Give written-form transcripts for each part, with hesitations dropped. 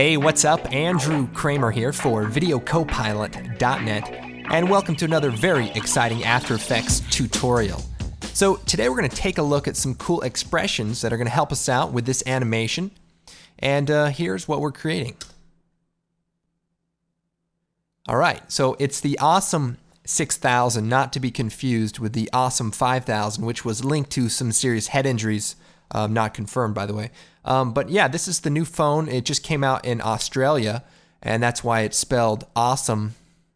Hey, what's up? Andrew Kramer here for videocopilot.net, and welcome to another very exciting After Effects tutorial. So today we're going to take a look at some cool expressions that are going to help us out with this animation, and here's what we're creating. Alright, so it's the awesome 6000, not to be confused with the awesome 5000, which was linked to some serious head injuries, not confirmed by the way. But yeah, this is the new phone. It just came out in Australia, and that's why it's spelled awesome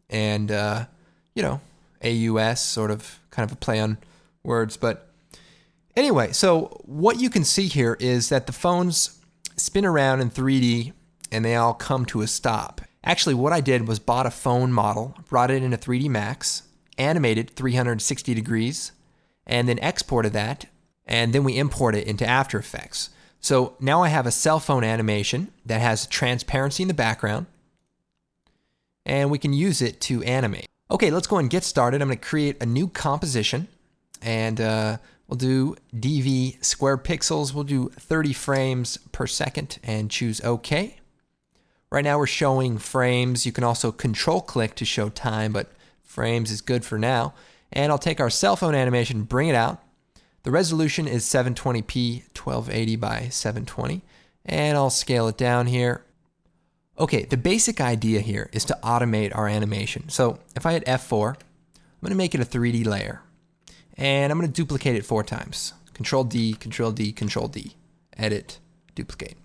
and, you know, AUS, sort of kind of a play on words. But anyway, so what you can see here is that the phones spin around in 3D and they all come to a stop. Actually, what I did was bought a phone model, brought it into 3D Max, animated 360 degrees, and then exported that, and then we import it into After Effects. So now I have a cell phone animation that has transparency in the background, and we can use it to animate. Okay, let's go and get started. I'm going to create a new composition, and we'll do DV square pixels. We'll do 30 frames per second and choose OK. Right now we're showing frames. You can also control click to show time, but frames is good for now. And I'll take our cell phone animation, bring it out. The resolution is 720p 1280 by 720, and I'll scale it down here. Okay, the basic idea here is to automate our animation. So if I hit F4, I'm going to make it a 3D layer, and I'm going to duplicate it 4 times. Control D, Control D, Control D, edit, duplicate.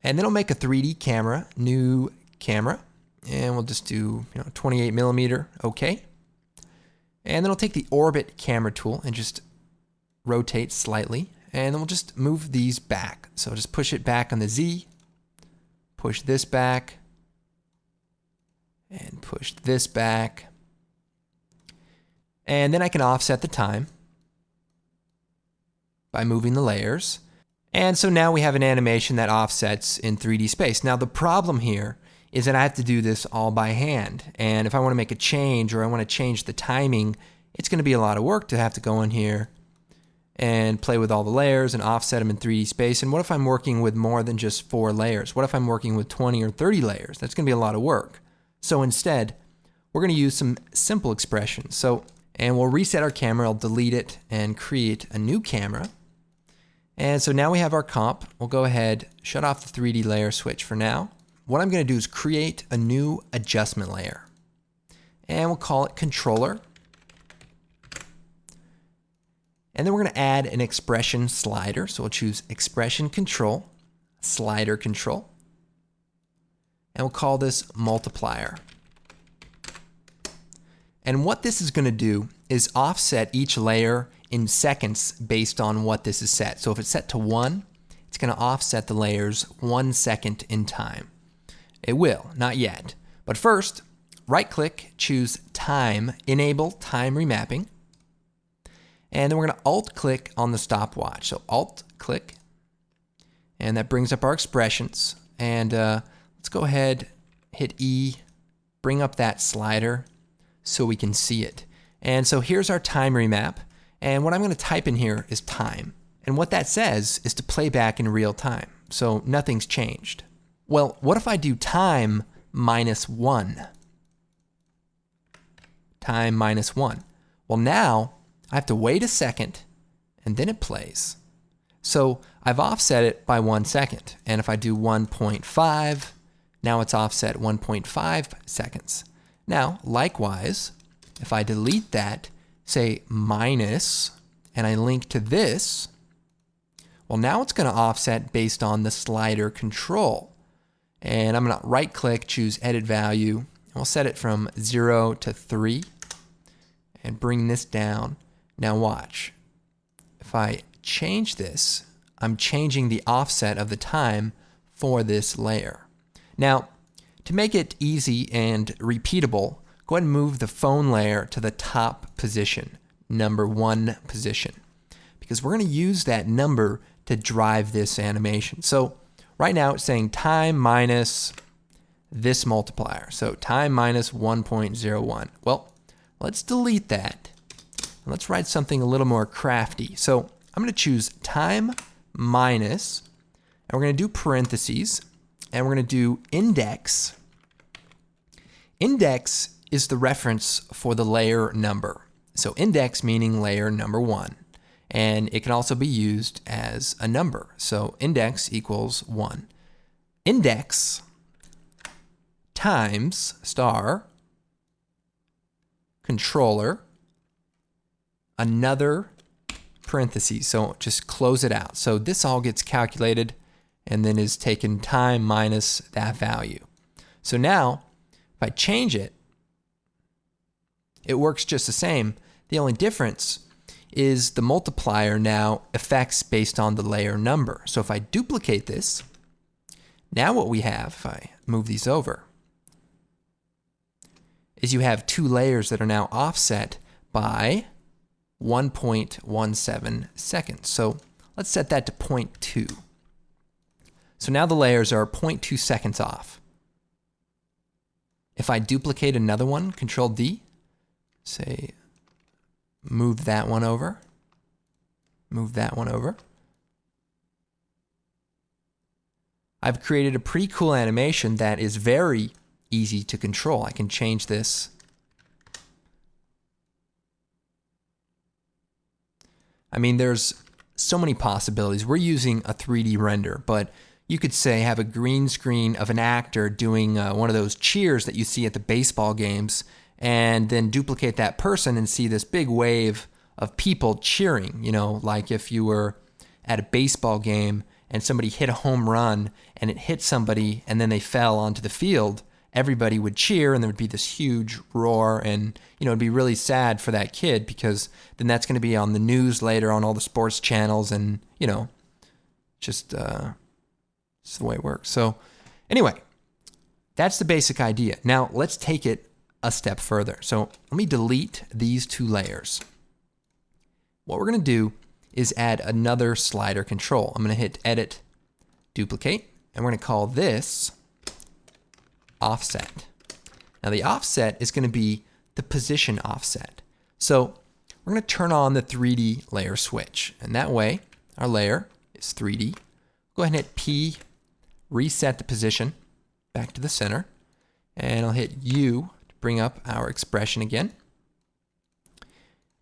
And then I'll make a 3D camera, new camera, and we'll just do 28 millimeter, okay. And then I'll take the orbit camera tool and just rotate slightly, and then we'll just move these back. So just push it back on the Z, push this back, and push this back. And then I can offset the time by moving the layers. And so now we have an animation that offsets in 3D space. Now the problem here is that I have to do this all by hand. And if I want to make a change, or I want to change the timing, it's going to be a lot of work to have to go in here and play with all the layers and offset them in 3D space. And what if I'm working with more than just 4 layers? What if I'm working with 20 or 30 layers? That's going to be a lot of work. So instead, we're going to use some simple expressions. And we'll reset our camera, I'll delete it and create a new camera. And so now we have our comp. We'll go ahead, shut off the 3D layer switch for now. What I'm going to do is create a new adjustment layer. And we'll call it controller. And then we're going to add an expression slider. So we'll choose expression control, slider control. And we'll call this multiplier. And what this is going to do is offset each layer in seconds based on what this is set. So if it's set to 1, it's going to offset the layers 1 second in time. It will, not yet. But first, right click, choose time, enable time remapping. And then we're going to alt click on the stopwatch. So alt click, and that brings up our expressions. And let's go ahead, hit E, bring up that slider so we can see it. And so here's our time remap. And what I'm going to type in here is time. And what that says is to play back in real time. So nothing's changed. Well, what if I do time minus 1? Time minus 1. Well, now I have to wait a second, and then it plays. So I've offset it by 1 second. And if I do 1.5, now it's offset 1.5 seconds. Now, likewise, if I delete that, say minus, and I link to this, well, now it's going to offset based on the slider control. And I'm going to right click, choose edit value, and we'll set it from 0 to 3, and bring this down. Now watch, if I change this, I'm changing the offset of the time for this layer. Now, to make it easy and repeatable, go ahead and move the phone layer to the top position, number 1 position, because we're going to use that number to drive this animation. So right now it's saying time minus this multiplier, so time minus 1.01. Well, let's delete that. Let's write something a little more crafty. So I'm going to choose time minus, and we're going to do parentheses, and we're going to do index. Index is the reference for the layer number. So index meaning layer number 1. And it can also be used as a number. So index equals 1. Index times star controller another parentheses. So just close it out. So this all gets calculated and then is taken time minus that value. So now if I change it, it works just the same. The only difference is the multiplier now affects based on the layer number. So if I duplicate this, now what we have, if I move these over, is you have 2 layers that are now offset by 1.17 seconds. So let's set that to 0.2. So now the layers are 0.2 seconds off. If I duplicate another one, Control D, say move that one over, move that one over. I've created a pretty cool animation that is very easy to control. I can change this. I mean, there's so many possibilities. We're using a 3D render, but you could say have a green screen of an actor doing one of those cheers that you see at the baseball games, and then duplicate that person and see this big wave of people cheering, you know, like if you were at a baseball game and somebody hit a home run and it hit somebody and then they fell onto the field, everybody would cheer and there would be this huge roar, and you know, it'd be really sad for that kid because then that's going to be on the news later on all the sports channels, and you know, just it's the way it works. So anyway, that's the basic idea. Now let's take it a step further. So let me delete these 2 layers. What we're going to do is add another slider control. I'm going to hit Edit, Duplicate, and we're going to call this Offset. Now the offset is going to be the position offset. So we're going to turn on the 3D layer switch, and that way our layer is 3D. Go ahead and hit P, reset the position back to the center, and I'll hit U to bring up our expression again,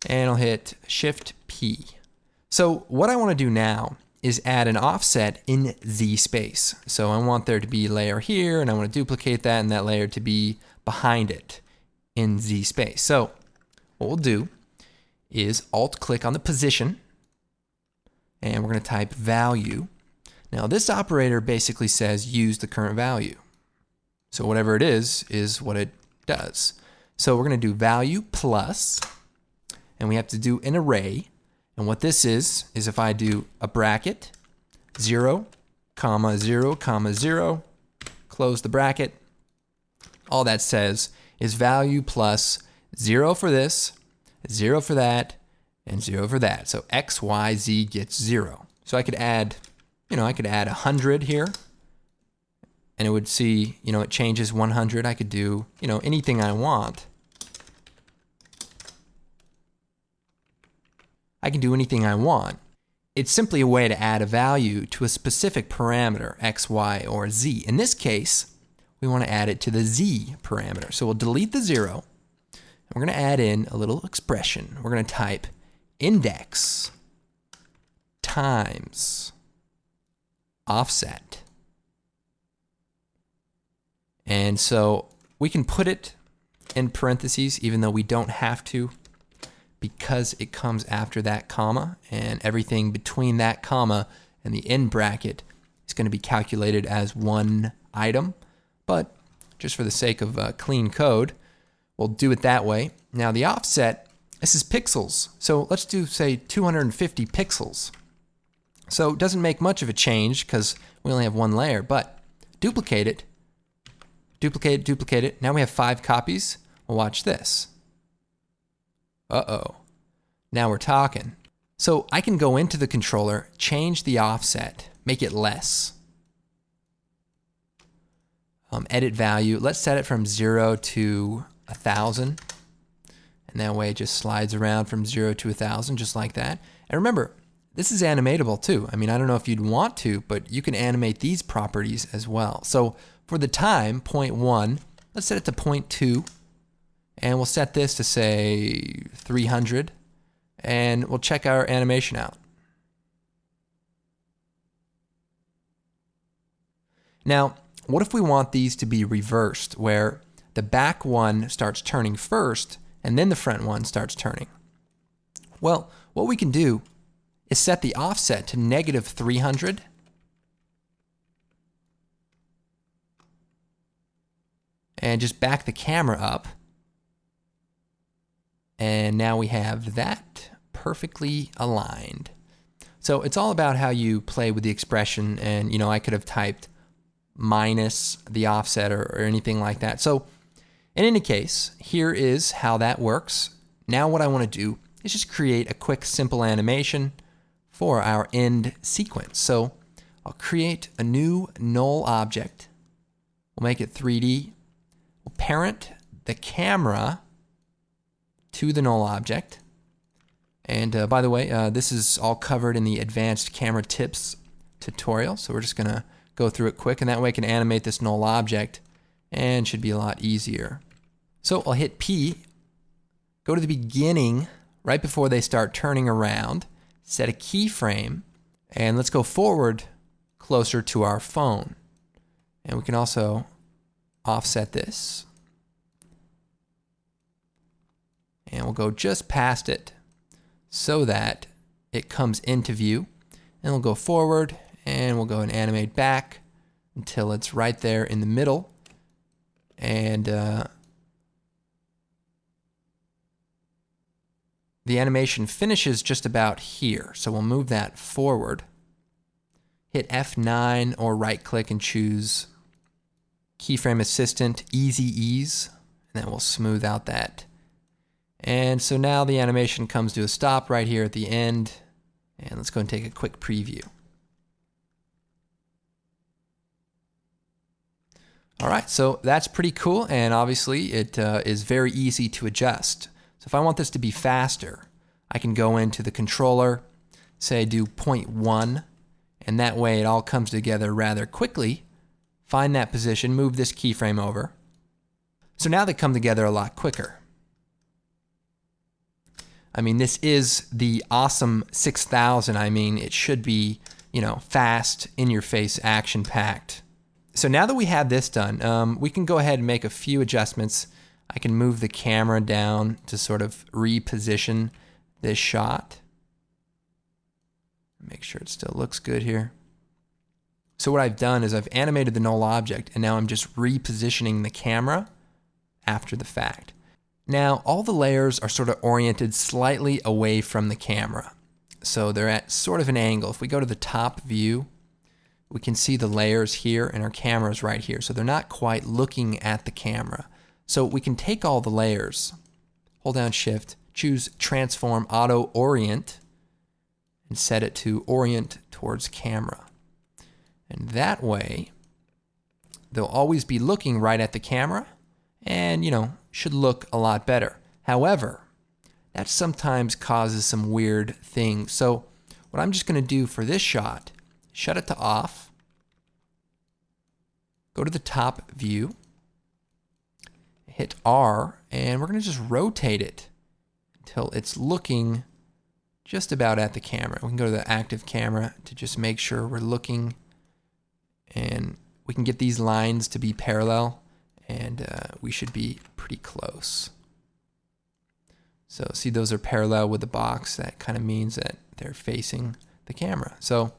and I'll hit Shift P. So what I want to do now is add an offset in Z space. So I want there to be a layer here, and I want to duplicate that and that layer to be behind it in Z space. So what we'll do is Alt-click on the position, and we're going to type value. Now this operator basically says use the current value. So whatever it is what it does. So we're going to do value plus, and we have to do an array. And what this is if I do a bracket, 0, 0, 0, close the bracket, all that says is value plus 0 for this, 0 for that, and 0 for that. So X, Y, Z gets 0. So I could add, I could add 100 here, and it would see, it changes 100. I could do, anything I want. I can do anything I want. It's simply a way to add a value to a specific parameter, X, Y, or Z. In this case, we want to add it to the Z parameter. So we'll delete the 0, and we're going to add in a little expression. We're going to type index times offset. And so we can put it in parentheses even though we don't have to, because it comes after that comma, and everything between that comma and the end bracket is going to be calculated as one item. But just for the sake of clean code, we'll do it that way. Now the offset, this is pixels. So let's do, say, 250 pixels. So it doesn't make much of a change because we only have one layer, but duplicate it, duplicate it. Now we have 5 copies. Well, watch this. Uh-oh. Now we're talking. So I can go into the controller, change the offset, make it less. Edit value. Let's set it from 0 to 1,000. And that way it just slides around from 0 to 1,000, just like that. And remember, this is animatable too. I mean, I don't know if you'd want to, but you can animate these properties as well. So for the time, 0.1, let's set it to 0.2, and we'll set this to say 300, and we'll check our animation out. Now, what if we want these to be reversed, where the back one starts turning first, and then the front one starts turning? Well, what we can do is set the offset to -300. And just back the camera up. And now we have that perfectly aligned. So it's all about how you play with the expression, and I could have typed minus the offset or anything like that. So in any case, here is how that works. Now what I want to do is just create a quick simple animation for our end sequence. So I'll create a new null object. We'll make it 3D. We'll parent the camera to the null object. And by the way, this is all covered in the advanced camera tips tutorial. So we're just going to go through it quick, and that way I can animate this null object, and should be a lot easier. So I'll hit P, go to the beginning right before they start turning around, set a keyframe, and let's go forward closer to our phone. And we can also offset this. And we'll go just past it so that it comes into view. And we'll go forward, and we'll go and animate back until it's right there in the middle. And the animation finishes just about here. So we'll move that forward. Hit F9 or right click and choose Keyframe Assistant Easy Ease, and then we'll smooth out that. And so now the animation comes to a stop right here at the end. And let's go and take a quick preview. All right, so that's pretty cool, and obviously it is very easy to adjust. So if I want this to be faster, I can go into the controller, say do 0.1, and that way it all comes together rather quickly. Find that position, move this keyframe over. So now they come together a lot quicker. I mean, this is the awesome 6000. I mean, it should be, fast, in-your-face, action-packed. So now that we have this done, we can go ahead and make a few adjustments. I can move the camera down to sort of reposition this shot. Make sure it still looks good here. So what I've done is I've animated the null object, and now I'm just repositioning the camera after the fact. Now, all the layers are sort of oriented slightly away from the camera. So they're at sort of an angle. If we go to the top view, we can see the layers here, and our camera is right here. So they're not quite looking at the camera. So we can take all the layers, hold down Shift, choose Transform Auto Orient, and set it to orient towards camera. And that way, they'll always be looking right at the camera, and should look a lot better. However, that sometimes causes some weird things. So what I'm just going to do for this shot, shut it to off, go to the top view, hit R, and we're going to just rotate it until it's looking just about at the camera. We can go to the active camera to just make sure we're looking, and we can get these lines to be parallel, and we should be pretty close. So see, those are parallel with the box. That kind of means that they're facing the camera. So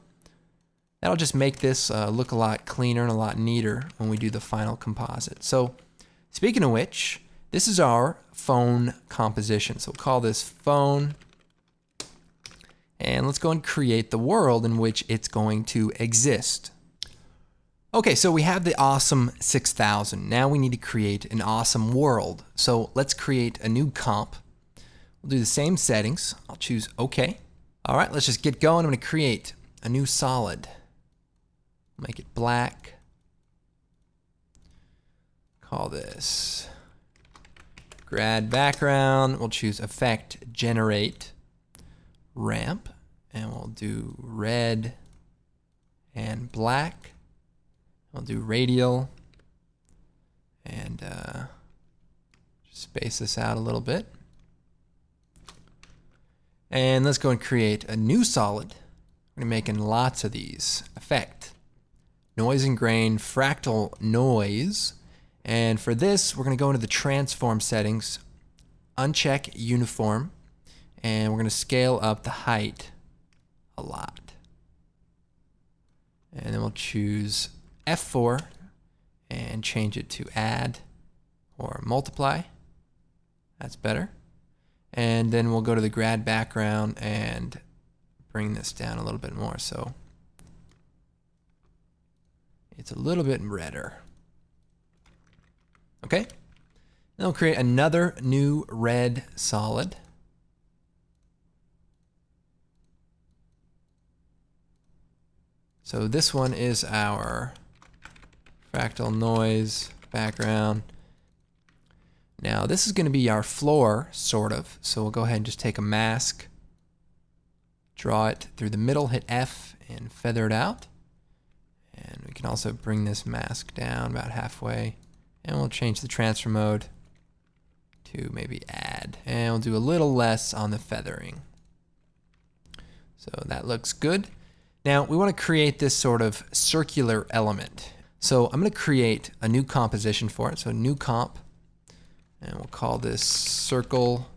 that'll just make this look a lot cleaner and a lot neater when we do the final composite. So speaking of which, this is our phone composition. So we'll call this phone, and let's go and create the world in which it's going to exist. Okay, so we have the awesome 6000. Now we need to create an awesome world. So let's create a new comp. We'll do the same settings. I'll choose OK. All right, let's just get going. I'm going to create a new solid. Make it black. Call this grad background. We'll choose Effect, Generate, Ramp, and we'll do red and black. We'll do radial and space this out a little bit. And let's go and create a new solid. We're making lots of these. Effect, noise and grain, fractal noise. And for this, we're going to go into the transform settings, uncheck uniform, and we're going to scale up the height a lot. And then we'll choose F4 and change it to add or multiply. That's better. And then we'll go to the grad background and bring this down a little bit more so it's a little bit redder. Okay, then we'll create another new red solid. So this one is our fractal noise background. Now this is going to be our floor, sort of. So we'll go ahead and just take a mask, draw it through the middle, hit F, and feather it out. And we can also bring this mask down about halfway. And we'll change the transfer mode to maybe add. And we'll do a little less on the feathering. So that looks good. Now we want to create this sort of circular element. So I'm going to create a new composition for it. So new comp, and we'll call this circle,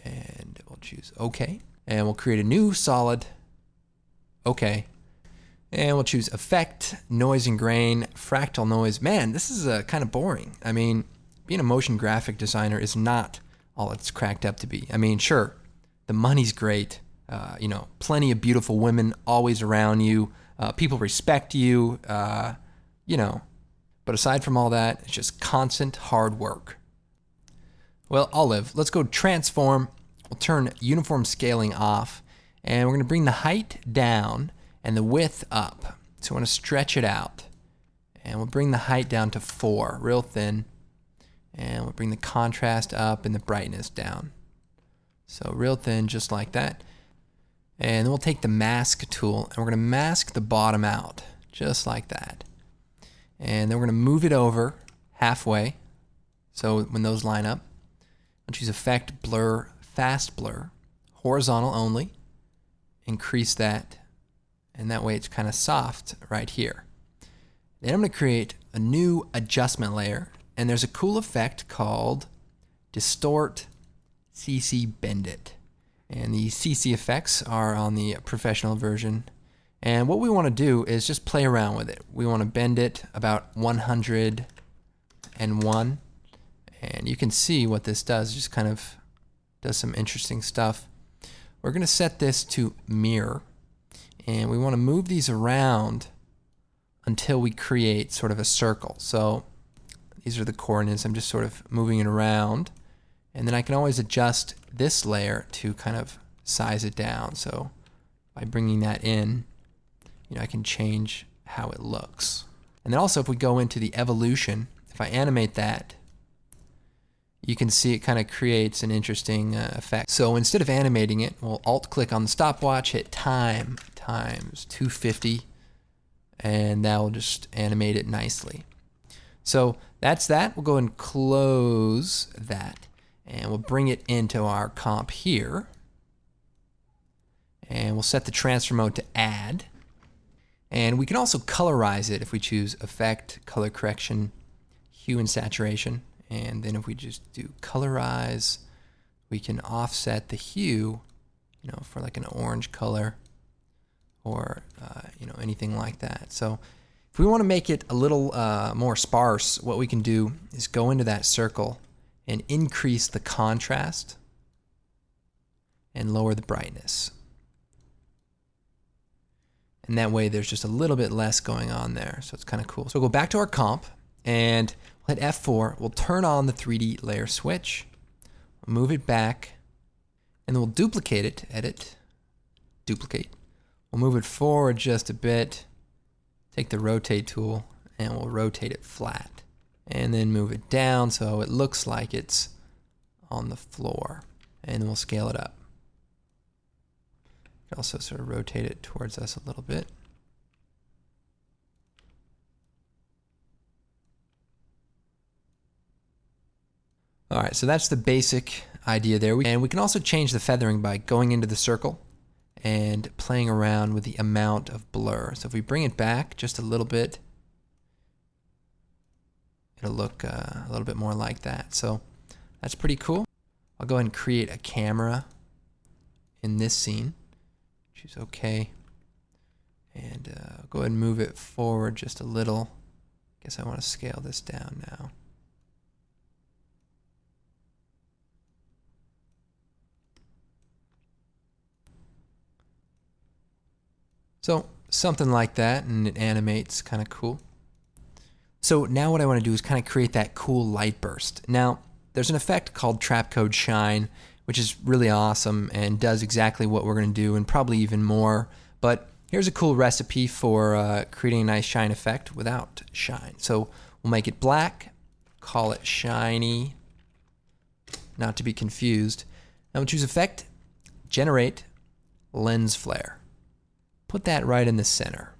and we'll choose OK. And we'll create a new solid, OK. And we'll choose effect, noise and grain, fractal noise. Man, this is kind of boring. I mean, being a motion graphic designer is not all it's cracked up to be. I mean, sure, the money's great. You know, plenty of beautiful women always around you. People respect you, you know. But aside from all that, it's just constant hard work. Well, Olive, let's go transform. We'll turn uniform scaling off. And we're going to bring the height down and the width up. So I want to stretch it out. And we'll bring the height down to 4, real thin. And we'll bring the contrast up and the brightness down. So real thin, just like that. And then we'll take the mask tool and we're going to mask the bottom out, just like that. And then we're going to move it over halfway. So when those line up, I'll choose Effect, Blur, Fast Blur, horizontal only. Increase that. And that way it's kind of soft right here. Then I'm going to create a new adjustment layer. And there's a cool effect called Distort CC Bend It. And the CC effects are on the professional version. And what we want to do is just play around with it. We want to bend it about 101. And you can see what this does. Just kind of does some interesting stuff. We're going to set this to mirror. And we want to move these around until we create sort of a circle. So these are the coordinates. I'm just sort of moving it around. And then I can always adjust this layer to kind of size it down. So by bringing that in, you know, I can change how it looks. And then also if we go into the evolution, if I animate that, you can see it kind of creates an interesting effect. So instead of animating it, we'll alt-click on the stopwatch, hit time times 250, and that will just animate it nicely. So that's that. We'll go and close that, and we'll bring it into our comp here. And we'll set the transfer mode to add. And we can also colorize it if we choose Effect, Color Correction, Hue and Saturation. And then if we just do colorize, we can offset the hue, you know, for like an orange color or, you know, anything like that. So if we want to make it a little more sparse, what we can do is go into that circle and increase the contrast and lower the brightness. And that way there's just a little bit less going on there. So it's kind of cool. So we'll go back to our comp and we'll hit F4. We'll turn on the 3D layer switch. We'll move it back and then we'll duplicate it. Edit, duplicate. We'll move it forward just a bit. Take the rotate tool and we'll rotate it flat. And then move it down so it looks like it's on the floor. And then we'll scale it up. You Also sort of rotate it towards us a little bit. All right, so that's the basic idea there. And we can also change the feathering by going into the circle and playing around with the amount of blur. So if we bring it back just a little bit, it'll look a little bit more like that. So that's pretty cool. I'll go ahead and create a camera in this scene. Choose OK. And go ahead and move it forward just a little. I guess I want to scale this down now. So something like that, and it animates kind of cool. So now what I want to do is kind of create that cool light burst. Now, there's an effect called Trapcode Shine, which is really awesome and does exactly what we're going to do and probably even more. But here's a cool recipe for creating a nice shine effect without shine. So we'll make it black, call it shiny, not to be confused. Now we'll choose Effect, Generate, Lens Flare. Put that right in the center,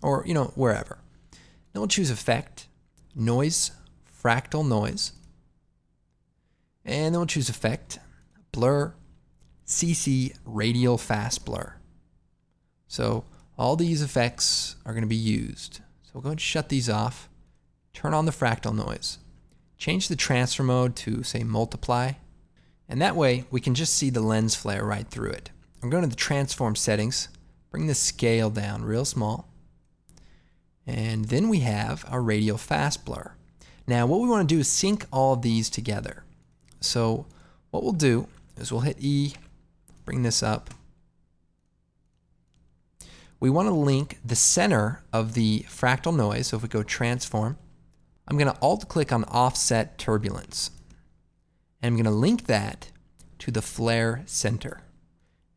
or wherever. Then we'll choose Effect, Noise, Fractal Noise, and then we'll choose Effect, Blur, CC Radial Fast Blur. So all these effects are going to be used. So we'll go ahead and shut these off, turn on the fractal noise, change the transfer mode to say multiply, and that way we can just see the lens flare right through it. I'm going to the transform settings, bring the scale down real small, and then we have our radial fast blur. Now what we want to do is sync all of these together. So what we'll do is we'll hit E, bring this up. We want to link the center of the fractal noise. So if we go transform, I'm going to alt click on offset turbulence. And I'm going to link that to the flare center.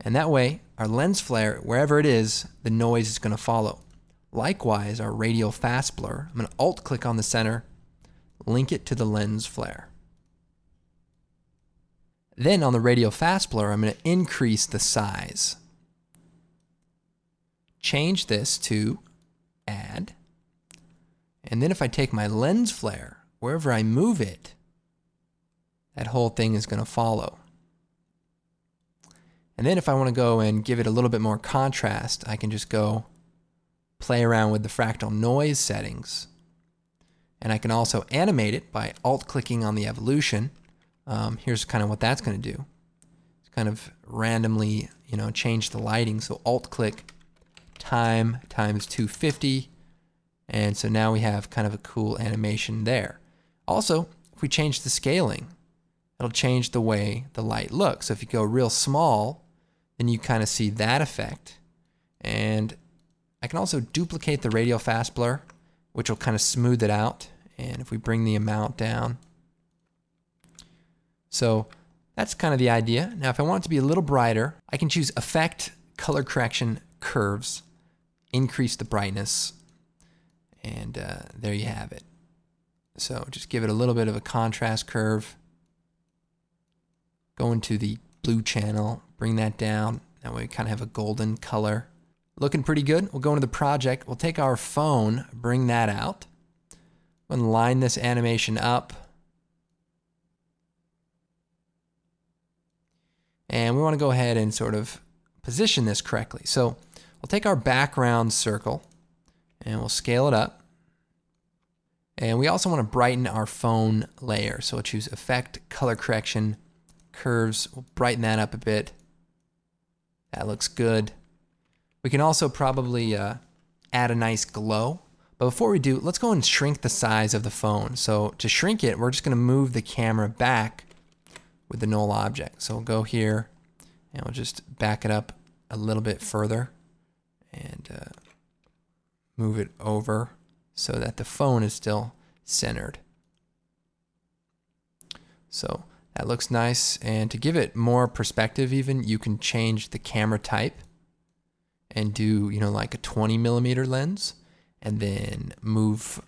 And that way, our lens flare, wherever it is, the noise is going to follow. Likewise, our radial fast blur, I'm going to alt click on the center, link it to the lens flare. Then on the radial fast blur, I'm going to increase the size. Change this to add. And then if I take my lens flare, wherever I move it, that whole thing is going to follow. And then if I want to go and give it a little bit more contrast, I can just go play around with the fractal noise settings. And I can also animate it by alt-clicking on the evolution. Here's kind of what that's going to do. It's kind of randomly, change the lighting. So alt-click time times 250. And so now we have kind of a cool animation there. Also, if we change the scaling, it'll change the way the light looks. So if you go real small, then you kind of see that effect. And I can also duplicate the radial fast blur, which will kind of smooth it out. And if we bring the amount down. So that's kind of the idea. Now if I want it to be a little brighter, I can choose Effect, Color Correction, Curves, increase the brightness, and there you have it. So just give it a little bit of a contrast curve. Go into the blue channel, bring that down. That way we kind of have a golden color. Looking pretty good. We'll go into the project. We'll take our phone, bring that out. And line this animation up. And we want to go ahead and sort of position this correctly. So we'll take our background circle and we'll scale it up. And we also want to brighten our phone layer. So we'll choose Effect, Color Correction, Curves. We'll brighten that up a bit. That looks good. We can also probably add a nice glow. But before we do, let's go and shrink the size of the phone. So to shrink it, we're just going to move the camera back with the null object. So we'll go here and we'll just back it up a little bit further and move it over so that the phone is still centered. So that looks nice. And to give it more perspective even, you can change the camera type and do, like a 20mm lens, and then move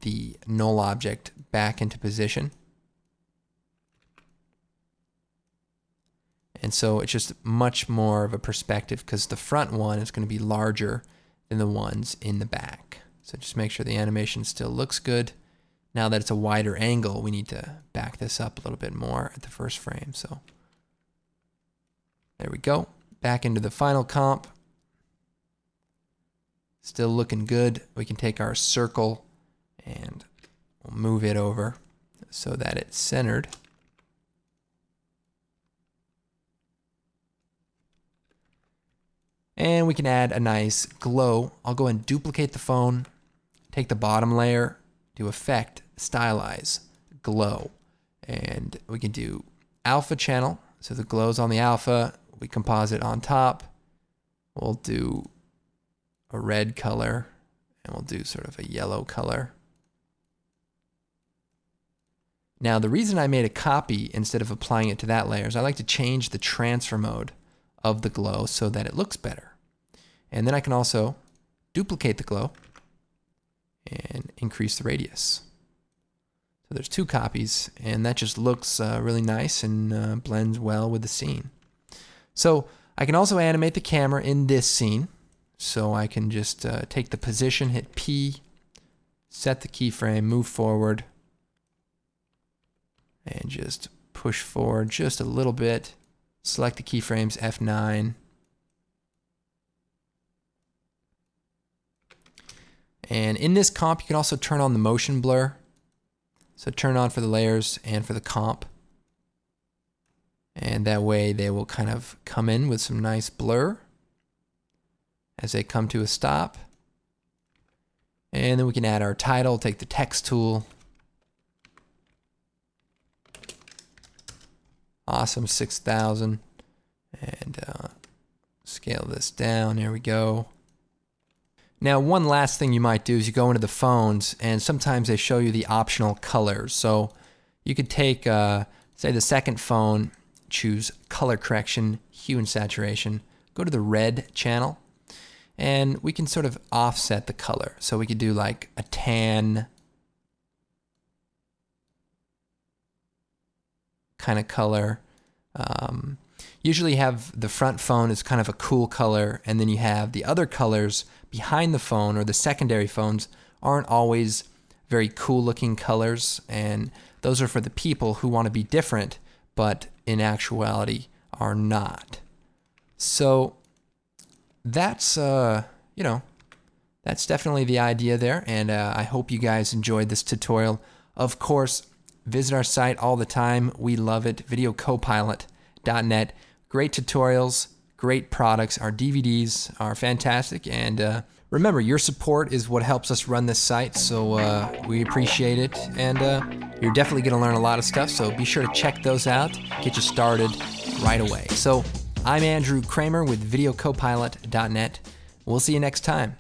the null object back into position. And so it's just much more of a perspective because the front one is going to be larger than the ones in the back. So just make sure the animation still looks good. Now that it's a wider angle, we need to back this up a little bit more at the first frame. So there we go. Back into the final comp. Still looking good. We can take our circle and we'll move it over so that it's centered. And we can add a nice glow. I'll go and duplicate the phone, take the bottom layer, do Effect, Stylize, Glow. And we can do alpha channel. So the glow's on the alpha. We composite on top. We'll do a red color and we'll do sort of a yellow color. Now the reason I made a copy instead of applying it to that layer is I like to change the transfer mode of the glow so that it looks better. And then I can also duplicate the glow and increase the radius. So there's 2 copies and that just looks really nice and blends well with the scene. So I can also animate the camera in this scene. So I can just take the position, hit P, set the keyframe, move forward, and just push forward just a little bit. Select the keyframes, F9. And in this comp, you can also turn on the motion blur. So turn on for the layers and for the comp. And that way they will kind of come in with some nice blur as they come to a stop. And then we can add our title, take the text tool. Awesome, 6,000. And scale this down, there we go. Now one last thing you might do is you go into the phones and sometimes they show you the optional colors. So you could take, say the second phone, choose color correction, hue and saturation, go to the red channel, and we can sort of offset the color. So we could do like a tan kind of color. Usually you have the front phone is kind of a cool color, and then you have the other colors behind the phone, or the secondary phones aren't always very cool looking colors, and those are for the people who want to be different but in actuality are not. So that's that's definitely the idea there, and I hope you guys enjoyed this tutorial. Of course, visit our site all the time. We love it. videocopilot.net. Great tutorials, great products. Our DVDs are fantastic, and remember, your support is what helps us run this site, so we appreciate it, and you're definitely going to learn a lot of stuff, so be sure to check those out, get you started right away. So I'm Andrew Kramer with videocopilot.net. We'll see you next time.